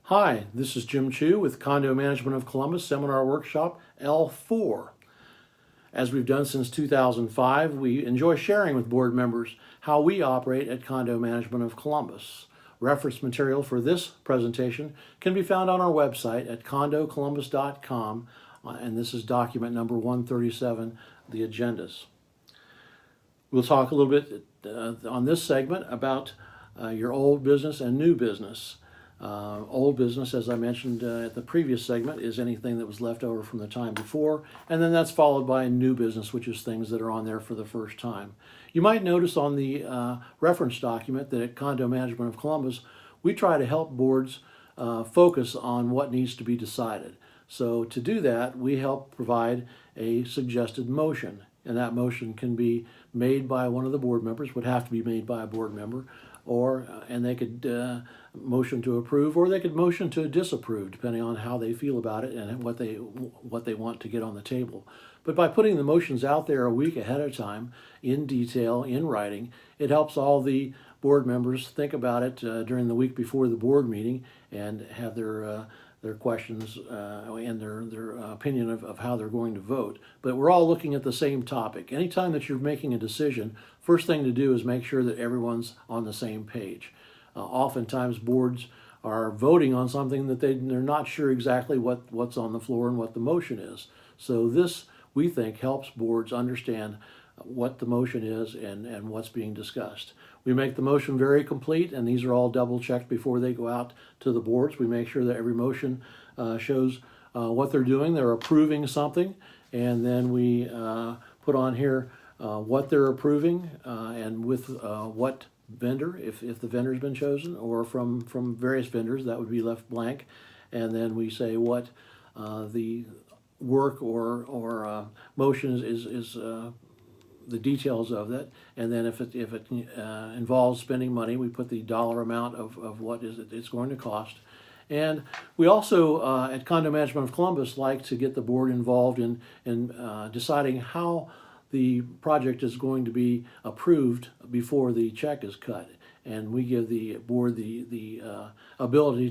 Hi, this is Jim Chu with Condo Management of Columbus Seminar Workshop L4. As we've done since 2005, we enjoy sharing with board members how we operate at Condo Management of Columbus. Reference material for this presentation can be found on our website at condocolumbus.com, and this is document number 137, the agendas. We'll talk a little bit on this segment about your old business and new business. Old business, as I mentioned at the previous segment, is anything that was left over from the time before, and then that's followed by new business, which is things that are on there for the first time. You might notice on the reference document that at Condo Management of Columbus, we try to help boards focus on what needs to be decided. So to do that, we help provide a suggested motion, and that motion can be made by one of the board members, would have to be made by a board member, and they could motion to approve, or they could motion to disapprove, depending on how they feel about it and what they want to get on the table. But by putting the motions out there a week ahead of time, in detail, in writing, it helps all the board members think about it during the week before the board meeting and have their questions and their opinion of how they're going to vote. But we're all looking at the same topic. Anytime that you're making a decision, first thing to do is make sure that everyone's on the same page. Oftentimes boards are voting on something that they're not sure exactly what's on the floor and what the motion is. So this, we think, helps boards understand what the motion is and what's being discussed. We make the motion very complete, and these are all double checked before they go out to the boards. We make sure that every motion shows what they're doing. They're approving something, and then we put on here what they're approving and with what vendor, if the vendor's been chosen, or from various vendors, that would be left blank. And then we say what the work or motion is the details of that, and then if it involves spending money, we put the dollar amount of what it's going to cost. And we also at Condo Management of Columbus like to get the board involved in deciding how the project is going to be approved before the check is cut. And we give the board the ability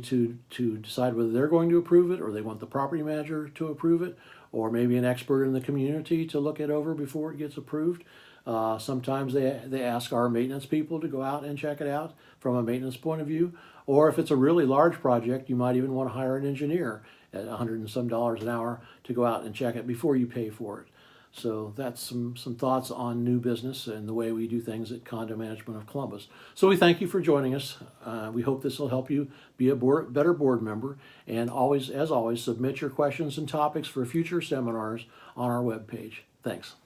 to decide whether they're going to approve it, or they want the property manager to approve it, or maybe an expert in the community to look it over before it gets approved. Sometimes they ask our maintenance people to go out and check it out from a maintenance point of view. Or if it's a really large project, you might even want to hire an engineer at $100 and some an hour to go out and check it before you pay for it. So that's some thoughts on new business and the way we do things at Condo Management of Columbus. So we thank you for joining us. We hope this will help you be a better board member. And always, as always, submit your questions and topics for future seminars on our webpage. Thanks.